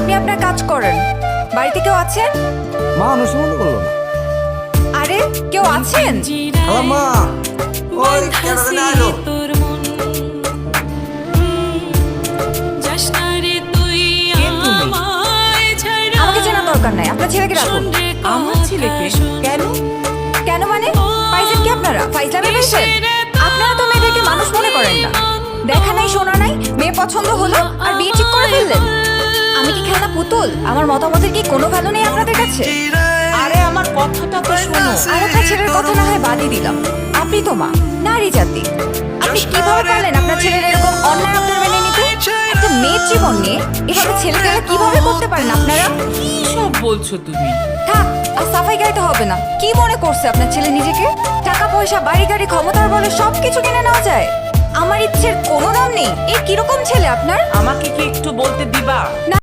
আপনি আপনার কাজ করেন। বাড়িতে কেউ আছেন? মা অনুসরণ করলো না। আরে কেউ আছেন? মা ওই কেন আইলো? আমাকে চেনার দরকার নাই, আপনার ছেলেকে রাখুন। আমার ছেলেকে কেন? কেন মানে? ফাইজেন কি আপনারা ফাইজলামে বেসেন? আপনারা তো মেয়েদেরকে মানুষ মনে করেন না। দেখা নাই শোনা নাই, মেয়ে পছন্দ হলো আর বিয়ে ঠিক করে ফেললেন। আমি কি খেলনা পুতুল? আমার মতামতের কি কোনো ভ্যালু নেই আপনাদের কাছে? আরে আমার কথাটা তো শোনো। আর আপনার ছেলের কথা না হয় বাদই দিলাম, আপনি তো মা, নারী জাতি। আপনি কিভাবে পারলেন আপনার ছেলের এরকম অন্যায় আপনার মেনে নিতে? একটা মেয়ের জীবন নিয়ে এভাবে ছেলেকে কিভাবে করতে পারেন আপনারা? কি সব বলছো তুমি? থাক, আর সাফাই গাইতে হবে না। কি মনে করছে আপনার ছেলে নিজেকে? টাকা পয়সা বাড়ি গাড়ি ক্ষমতার বলে সবকিছু কিনে নেওয়া যায়? আমার ইচ্ছের কোনো দাম নেই। এ কিরকম ছেলে আপনার? আমাকে কি একটু বলতে দিবা? না।